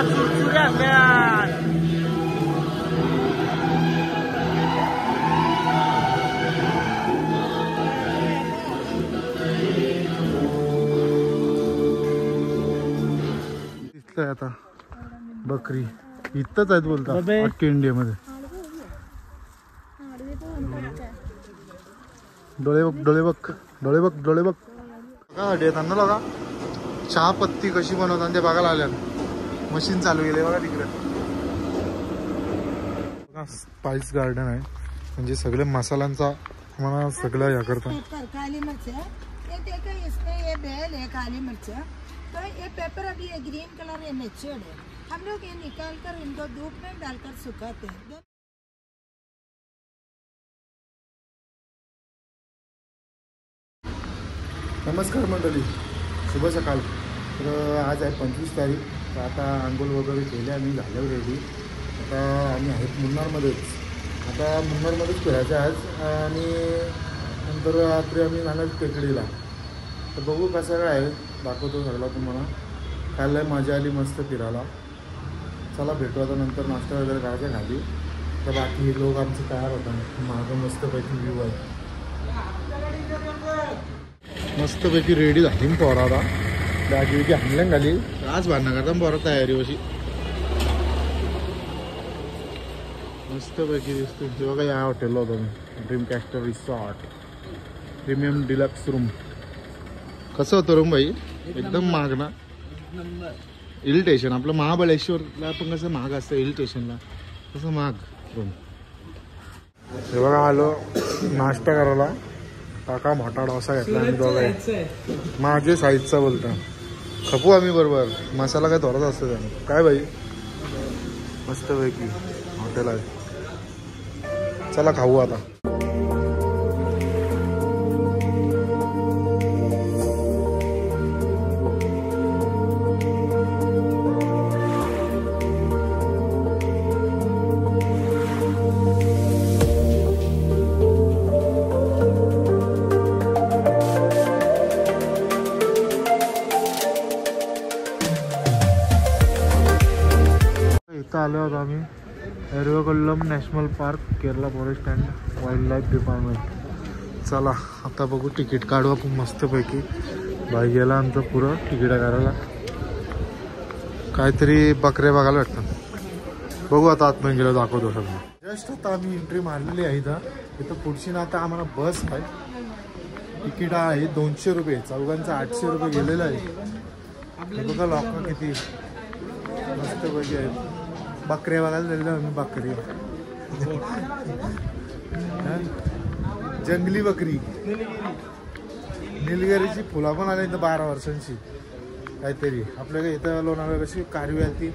सुरसुऱ्या man. दिसतंय आता बकरी इथंच आहेत बोलता अख्ख्या इंडियामध्ये. डोळे बघ डोळे बघ डोळे बघ डोळे बघ बघा त्यांना बघा चहा पत्ती कशी बनवतात ते बघायला आल्या. मशीन चालू केले बघा तिकडे. बघा स्पाइस गार्डन आहे म्हणजे सगळे मसाल्यांचा मला सगळं या करतात. काली मिर्च है ये देखो इसमें ये बेल है काली मिर्च. तो ये पेपर अभी ये ग्रीन कलर ये मैच्योर्ड है. हम लोग ये निकाल कर इनको धूप में डालकर सुखाते हैं. नमस्कार मंडळी, शुभ सकाळ. तर आज आहे 25 तारीख. तर आता आंघोळ वगैरे केल्या आम्ही झाल्यावर रेडी. आता आम्ही आहेत मुन्नारमध्येच. आता मुन्नारमध्येच फिरायचं आज आणि नंतर रात्री आम्ही जाणार टेकडीला. तर बघू कसं काय आहे, दाखवतो सगळा तुम्हाला. काल मजा आली मस्त फिरायला. चला भेटू आता नंतर. नाश्ता वगैरे करायचा खाली. तर बाकी लोक आमचं तयार होतात. मागं मस्तपैकी व्ह्यू आहे. मस्तपैकी रेडी झाली पोरा. आता बॅगी बिगी हाणल्या घाली. आज भांडणं करता पोरा तयारी अशी मस्तपैकी दिसतो. ते बघा या हॉटेलला होतो मी, dream castor resort premium deluxe room. कसं होतं रूम भाई? एकदम महाग ना. हिल स्टेशन आपलं महाबळेश्वरला पण कसं महाग असतं, हिल स्टेशनला तसं महाग रूम. हे बघा आलो नाश्ता करायला. काका मोठा डोसा घेतला आम्ही दोघं. माझे साईजचा बोलता खपू आम्ही बरोबर. मसाला काय थोडाच असतो त्याने. काय भाई मस्तपैकी हॉटेल आहे. चला खाऊ आता. इथं आलो आहोत आम्ही Eravikulam national park, Kerala forest and wildlife department. चला आता बघू, तिकीट काढू आपण मस्तपैकी. भाई गेला आमचं पुरं तिकीट करायला. काहीतरी बकरे बघायला भेटतात. बघू आता आतमध्ये गेलं दाखवतो सगळं. जस्ट आता आम्ही एंट्री मारलेली आहे इथं. इथं पुढची ना आता आम्हाला बस आहे. तिकीट आहे 200 रुपये. चौघांचं 800 रुपये गेलेलं आहे. बघा लोक किती मस्तपैकी आहेत. बकऱ्या बघायला झालेलं आम्ही. बकरी जंगली बकरी निलगिरीची फुलं पण आली इथं 12 वर्षांची काहीतरी. आपल्याला इथं लोणावळा कशी कारवी आली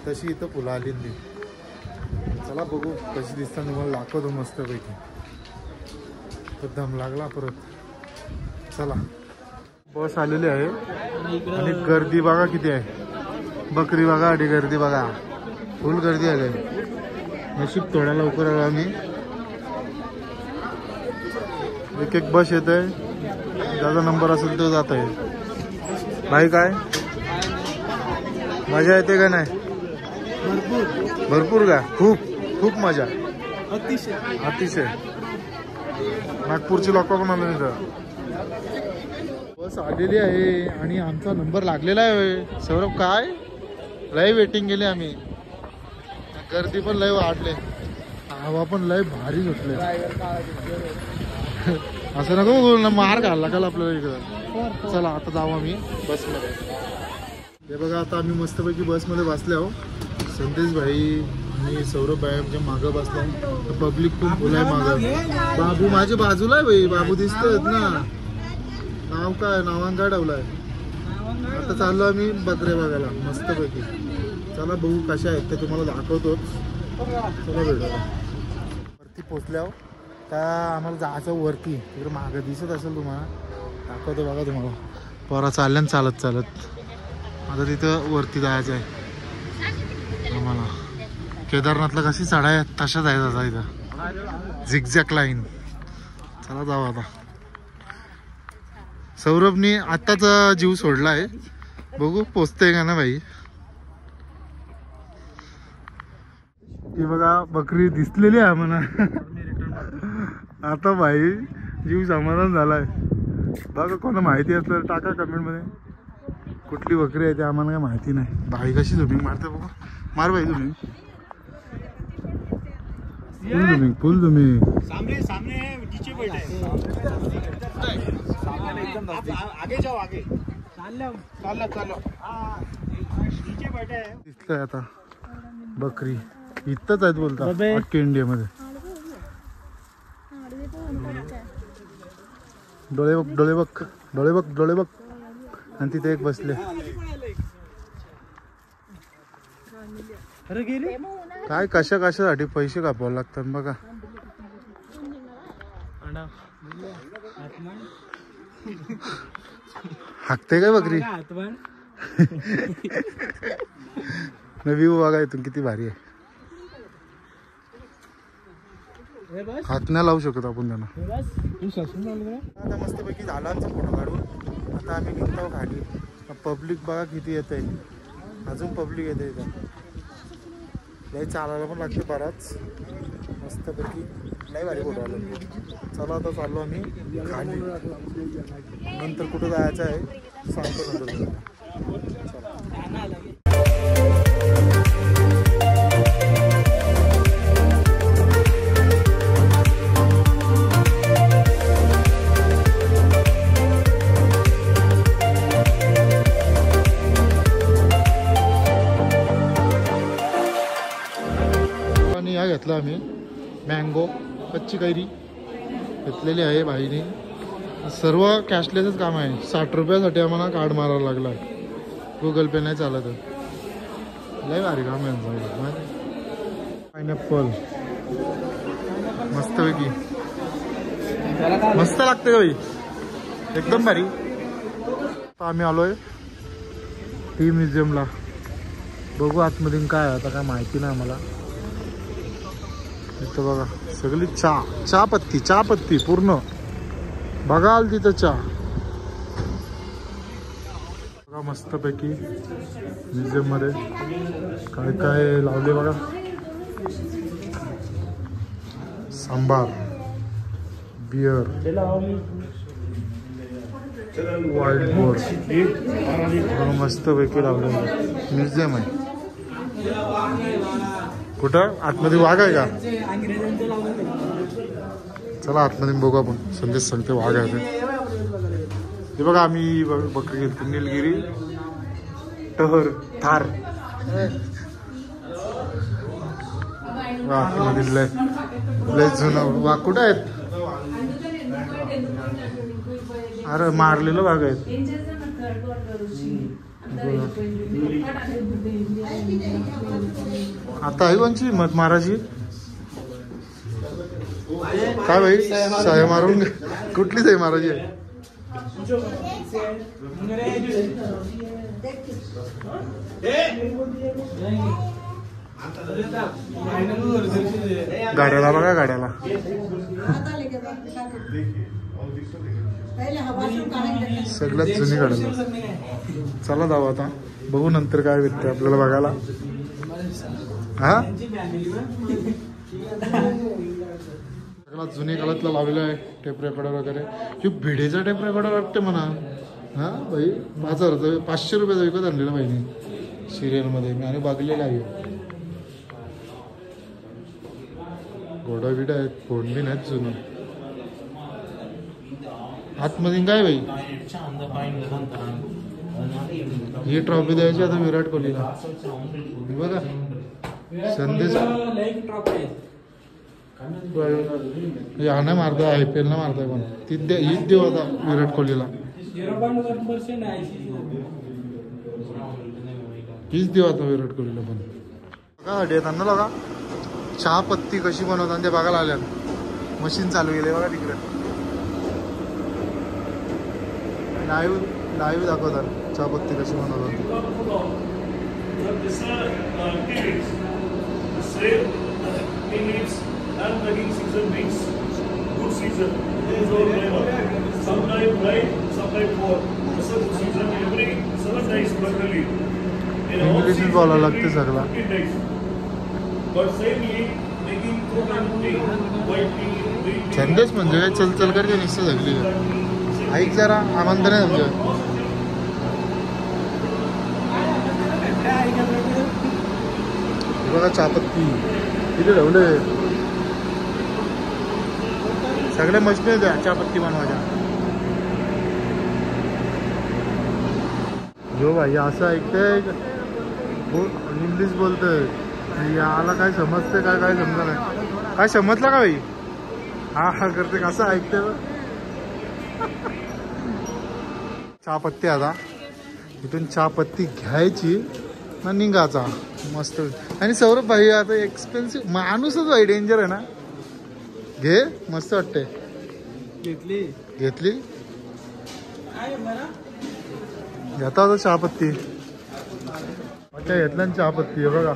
तशी इथं फुलं आली ती. चला बघू कशी दिसतात तुम्हाला दाखवतो मस्तपैकी. तर दम लागला परत. चला बस आलेली आहे आणि गर्दी बघा किती आहे. बकरी बघा आणि गर्दी बघा, फुल गर्दी आहे. नशीब थोडा लवकर आलो आम्ही. एक एक बस येत आहे. ज्याचा नंबर असेल तो जात आहे. भाई काय मजा येते का नाही? भरपूर का? खूप खूप मजा. अतिशय. नागपूरची लोक पण आले तिथं. बस आलेली आहे आणि आमचा नंबर लागलेला आहे. सौरभ काय लय वेटिंग केली आम्ही. गर्दी पण लय वाढले. हवा पण लय भारी सुटले. असं नको बोल ना, मार घालला काल आपल्याला इकडं. चला आता जाऊ आम्ही बसमध्ये. हे बघा आता आम्ही मस्तपैकी बसमध्ये बसले आहो. संदेश भाई मी सौरभ भाई आमच्या मागं बसलो. पब्लिक खूप फुल आहे मागं. बाबू माझ्या बाजूला आहे भाई. बाबू दिसतोय ना. नाव काय? नावान काय ठेवलंय? आता चाललो आम्ही बकरे बघायला मस्तपैकी. चला बघू कशा आहेत ते तुम्हाला दाखवतोच. चला भेटू. वरती पोचल्यावर त्या आम्हाला जायचं वरती. तिकडे मागं दिसत असेल तुम्हाला, दाखवतो बघा तुम्हाला. पोरा चालल्या चालत चालत. आता तिथं वरती जायचं आहे आम्हाला. केदारनाथला कशी चढा आहे तशाच आहे आता इथं झिगझॅक लाईन. चला जाऊ आता. सौरभनी आत्ताच जीव सोडला आहे. बघू पोचतंय का ना भाई. ती बघा बकरी दिसलेली आहे म्हणा. आता भाई जीव समाधान झालाय. बघा कोणा माहिती असलं टाका कमेंट मध्ये कुठली बकरी आहे ते आम्हाला काय माहिती नाही. भाई कशी झुमिंग मारते बघा. मार भाई झुमिंग. फुल झुमिंग. सामने सामने नीचे बैठे आगे जाओ आगे नीचे बैठे है. दिसतंय आता बकरी इथंच आहेत बोलता अख्ख्या इंडियामध्ये. डोळे बघ डोळे बघ डोळे बघ डोळे बघ. आणि तिथे एक बसले. काय कशासाठी पैसे कापावे लागतात बघा. हाकते काय बकरी. व्ह्यू बघा इथून किती भारी आहे. हात नाही लावू शकत आपण त्यांना. आता मस्तपैकी झाला आमचा फोटो काढून. आता आम्ही निघतो खाली. पब्लिक बघा किती येत आहे. अजून पब्लिक येते इथं. लई चालायला पण लागते बराच. मस्तपैकी लई भारी फोटो आला. चला आता चाललो आम्ही खाली. नंतर कुठं जायचं आहे सांगतो नंतर. घेतला आम्ही मँगो कच्ची कैरी घेतलेली आहे भाईने. सर्व कॅशलेसच काम आहे. 60 रुपयासाठी आम्हाला कार्ड मारावं लागला. गुगल पे नाही चालत. लय भारी काम आहे. पायनॅपल मस्तपैकी मस्त लागते भाई एकदम भारी. आता आम्ही आलोय टी म्युझियमला. बघू आतमध्ये काय आहे आता काय माहिती नाही आम्हाला. इथं बघा सगळी चहा पत्ती पूर्ण बघाल तिथं चहा. बघा मस्तपैकी म्युझियम मध्ये काय काय लावले बघा. सांबार बियर व्हाईट बोर्ड मस्तपैकी लावले. म्युझियम आहे. कुठं आतमध्ये वाघ आहे का. चला आतमध्ये बघू आपण. संदेश सांगते वाघ आहे ते बघा. आम्ही बकरी घेतली निलगिरी टहर थार. आतमध्ये लय जुना वाघ कुठं आहेत. अरे मारलेलं वाघ आहेत. आता आहे कोणची मत मारायची काय भाई. साय मारून कुठली साई मारायची आहे. गाड्याला बघा गाड्याला. सगळ्यात जुनी गाड्याला. चला जाऊ आता बघू नंतर काय भेटते आपल्याला बघायला. हा सगळ्यात जुनी काळातला लावलेला आहे टेप रेकॉर्डर वगैरे. हे भिडेचा टेप रेकॉर्डर वाटते म्हणा. हा भाई 5000 500 रुपयाचा विकत आणलेला पाहिजे सिरियलमध्ये मी आणि बघलेला आहे. घोडा बिडा आहेत फोडणी नाहीत जुनं. आतमध्ये काय भाई ही ट्रॉफी द्यायची आता विराट कोहलीला. बघा संदेश यानं मारताय IPL ला मारताय पण हीच देऊ आता विराट कोहलीला. हीच देऊ आता विराट कोहलीला पण. बघा त्यांना बघा चहा पत्ती कशी बनवतात ते बघायला आल्या. मशीन चालू केले बघा तिकडे. लाईव्ह दाखवतात चहा पत्ती कशी बनवतात. इंग्लिशच बोलायला लागते सगळा. संदेश म्हणजे काय चल चल करके निश्चित झाली ऐक जरा आनंद नाही म्हणजे बघा चहापत्ती किती ठेवले सगळे मशनी द्या चहापत्ती बनवायच्या जो भाई असं ऐकतंय इंग्लिश बोलतोय याला काय समजते काय काय समजा नाही काय समजलं का भाई हा हा करते कसं ऐकतंय चहापत्ती आता इथून चहापत्ती घ्यायची ना निघायचा मस्त आणि सौरभ भाई आता एक्सपेन्सिव्ह माणूसच भाई डेंजर आहे ना घे मस्त वाटते घेतली घेता होता चहापत्ती अच्छा घेतला ना चहापत्ती आहे बघा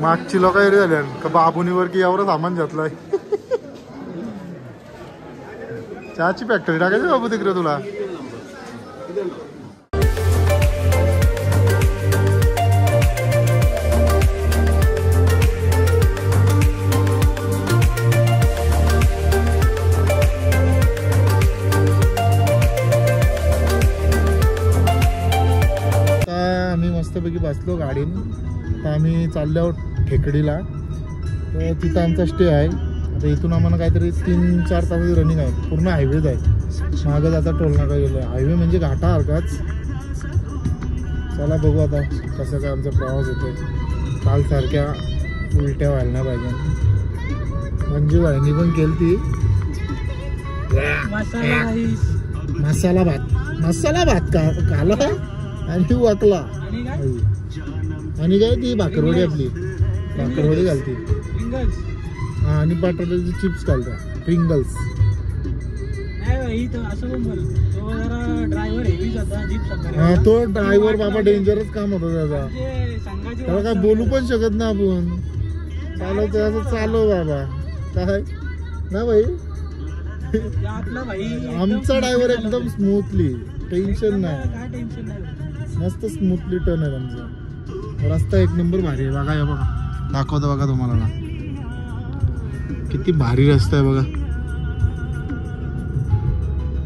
मागची लोक एरी झाली का बाबुनीवर की एवढं सामान घेतलंय चहाची फॅक्टरी टाकायची बाबू तिकडे तुला मस्तपैकी बसलो गाडीन तर आम्ही चाललो ठेकडीला तर तिथं आमचा स्टे आहे आता इथून आम्हाला काहीतरी 3-4 तासाची रनिंग आहे पूर्ण हायवेच आहे मागं आता टोल नाका गेलो आहे हायवे म्हणजे घाटासारखाच चला बघू आता कसं काय आमचा प्रवास होतोय कालसारख्या उलट्या व्हायला नाही पाहिजे मंजू भाईनी पण केली ती मसाला भात काला आणि ती वाकला आणि काय ती भाकरवडी आपली भाकरवडी घालते हा आणि बटाट्याचे चिप्स घालता प्रिंगल्स हा तो ड्रायव्हर बाबा डेंजरच काम होतं त्याचा त्याला काय बोलू पण शकत ना आपण चालवतो असं चालव बाबा काय ना भाई आमचा ड्रायव्हर एकदम स्मूथली टेन्शन नाही मस्त स्मूथली टर्न आहे आमचा रस्ता एक नंबर भारी आहे बघा बघा दाखवतो बघा तुम्हाला ना किती भारी रस्ता आहे बघा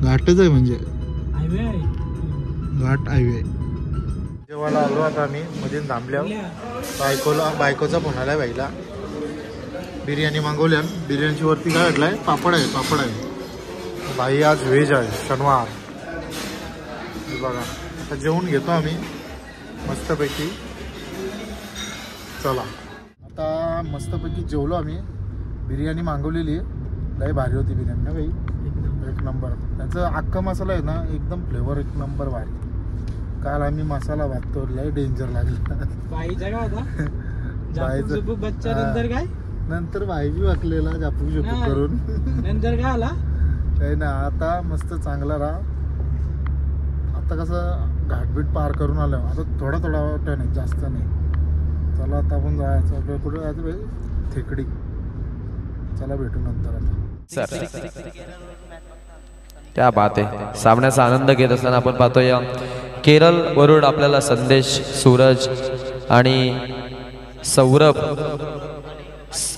घाटच आहे म्हणजे घाट हायवे जेव्हा आलो आता आम्ही मध्ये थांबल्यावर बायकोचा फोन आलाय बाईला बिर्याणी मागवल्या बिर्याणीची वरती काय घातलाय पापड आहे बाई आज व्हेज आहे शनिवार बघा आता जेवून घेतो आम्ही मस्तपैकी चला आता मस्तपैकी जेवलो आम्ही बिर्याणी मागवलेली लय भारी होती बिर्याणी ना भाई एक नंबर त्याचा अख्खा मसाला आहे ना एकदम फ्लेवर एक नंबर भारी काल आम्ही मसाला भातो लय डेंजर लागला नंतर भाई बी वाकलेला जापू झुपू करून नंतर काय आला काही ना आता मस्त चांगला राहा आता कसं घाटबीट पार करून आलं आता थोडा टर्न आहे जास्त नाही चला आता आपण जायचं आपल्या कुठे जायचं भाई थेकडी चला भेटू नंतर आता क्या बात आहे सामन्याचा आनंद घेत असताना आपण पाहतोय केरळ वरून आपल्याला संदेश सूरज आणि सौरभ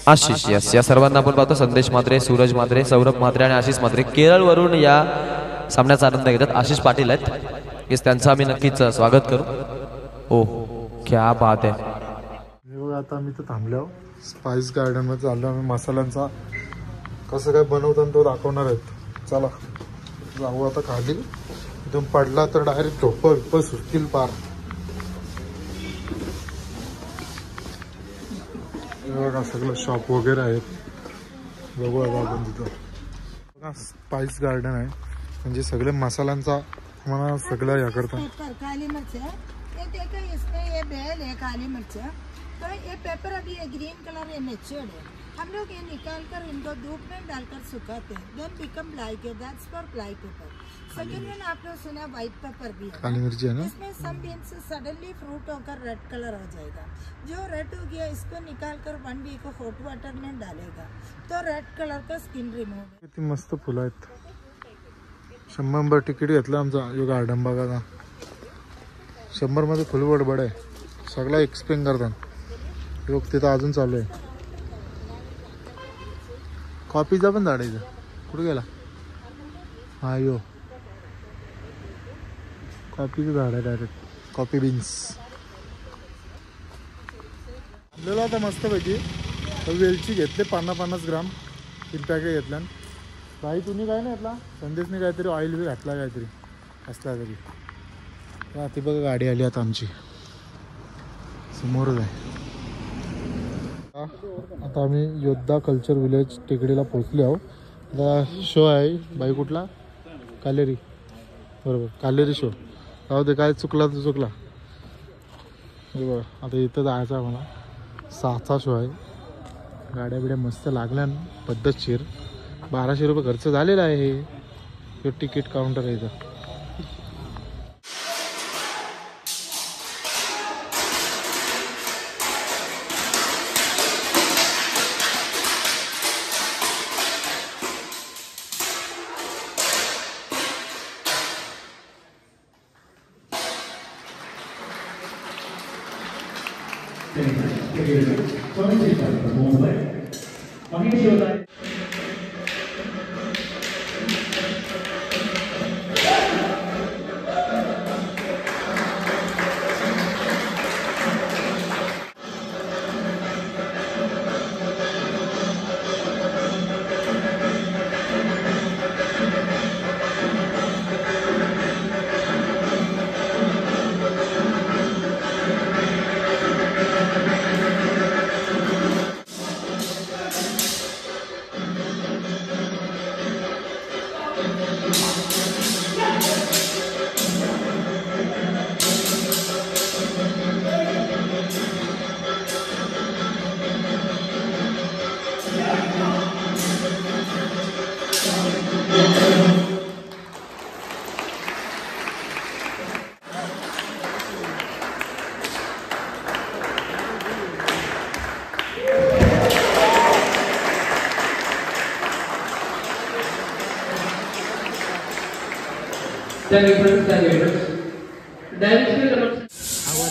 आशिष या सर्वांना आपण पाहतो संदेश म्हात्रे सूरज म्हात्रे सौरभ म्हात्रे आणि आशिष म्हात्रे केरळ वरून या सामन्याचा आनंद घेतात आशिष पाटील आहेत त्यांचं आम्ही नक्कीच स्वागत करू ओ क्या बात आहे आता आम्ही तर थांबलो स्पाइस गार्डन मध्ये चाललो आम्ही मसाल्यांचा कसं काय बनवतात तो दाखवणार आहेत चला जाऊ आता खाली इथून पडला तर डायरेक्ट झोप सुटतील पार बघा सगळं शॉप वगैरे आहेत बघू आता आपण तिथं बघा स्पाइस गार्डन आहे म्हणजे सगळे मसाल्यांचा मला सगळं या करता काली मिर्च है ये देखो इसमें ये बेल है काली मिर्च तो ये पेपर अभी ये ग्रीन कलर ये नेचुरल है हम लोग ये निकाल कर इनको धूप में डालकर सुखाते हैं देन बिकम ब्लैक है that's for black pepper second one आप लोग सुना व्हाइट पेपर भी है काली मिर्च है ना इसमें सम बीन्स सडनली फ्रूट होकर रेड कलर हो जाएगा जो रेड हो गया इसको निकाल कर 1 वीक हॉट वाटर में डालेगा तो रेड कलर का स्किन रिमूव किती मस्त फुलं आहेत 100 नंबर तिकीट घेतलं आमचा यो गार्डन बघा 100 मध्ये फुल बडबड आहे सगळा एक्सप्लेन करतात. बघ तिथं अजून चालू आहे. कॉफीचा पण झाड आहे इथं. कुठे गेला हा यो कॉफीचं झाड आहे. डायरेक्ट कॉफी बीन्स आपल्याला आता मस्तपैकी वेलची घेतले 50-50 ग्राम 3 पॅकेट घेतल्या. भाई तुम्ही काय नाही घेतला. संदेशने काहीतरी ऑइल बी घातला काहीतरी असला तरी. ती बघा गाडी आली आता आमची समोरच आहे. आता आम्ही योद्धा कल्चर विलेज टेकडीला पोहोचले आहोत. आता शो आहे बाई कुठला कालेरी बरोबर कालेरी शो. राहू दे काय चुकला तर चुकला. हे बघा आता इथं जायचं आहे मला. 6चा शो आहे. गाड्या बिड्या मस्त लागल्या पद्धतशीर. 1200 रुपये खर्च झालेला आहे. हे तिकीट काउंटर आहे इथं.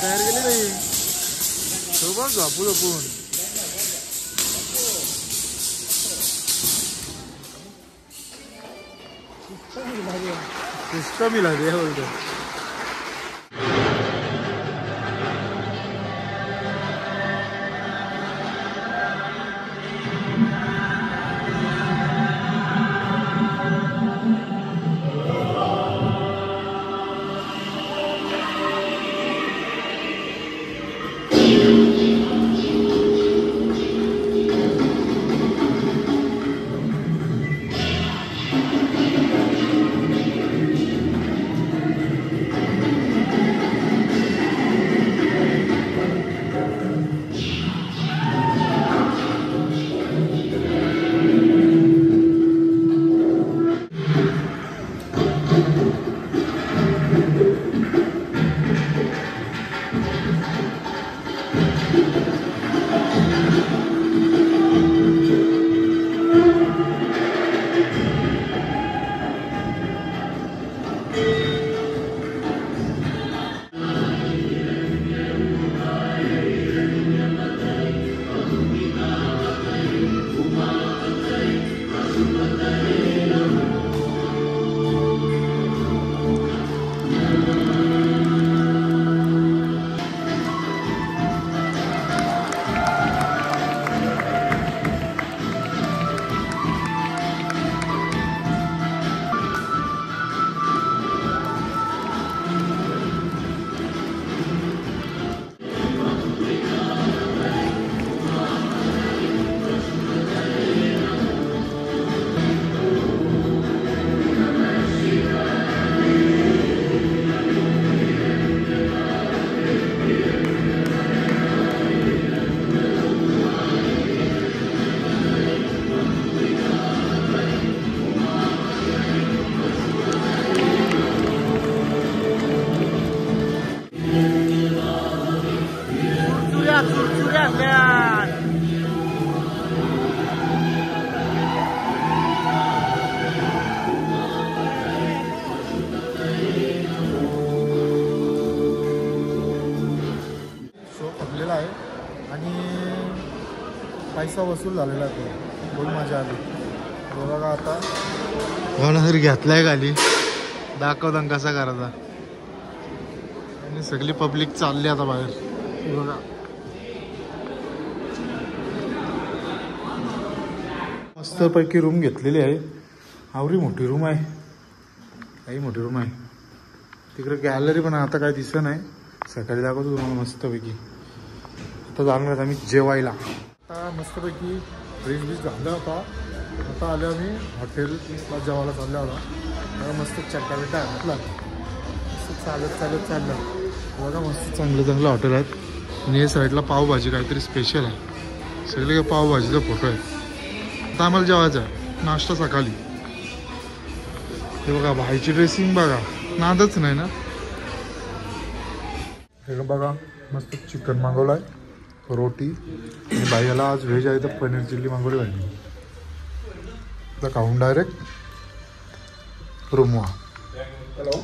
तयार गेली नाही. सोबत झोपू झोपून सिस्टम ही लगे बोलतो. पैसा वसूल झालेला आहे तो. बहुत मजा आली. हे बघा आता कोणातरी घेतलाय खाली, दाखवता कसा करायचा. आणि सगळी पब्लिक चालली आता बाहेर. हे बघा मस्तपैकी रूम घेतलेली आहे. आवरी मोठी रूम आहे, काही मोठी रूम आहे. तिकडे गॅलरी पण आता काय दिसत नाही, सकाळी दाखवतो तुम्हाला मस्तपैकी. आता जाणार आम्ही जेवायला. आता मस्तपैकी फ्रेश बीच झालं होता. आता आलो आम्ही हॉटेलला जेवायला चालला होता. मस्त चट्टा बिट्टा घातला, मस्त चालत चालत चाललं. बघा मस्त चांगलं चांगलं हॉटेल आहेत. आणि या साईडला पावभाजी काहीतरी स्पेशल आहे. सगळे काही पावभाजीचा फोटो आहे. आता आम्हाला जेवायचं आहे, नाश्ता सकाळी. हे बघा भाईची ड्रेसिंग बघा, नादच नाही ना. हे बघा मस्त चिकन मागवलं आहे, रोटी. आणि भाईला आज व्हेज आहे तर पनीर चिल्ली मागवली पाहिजे. आता खाऊन डायरेक्ट रूमवा. हॅलो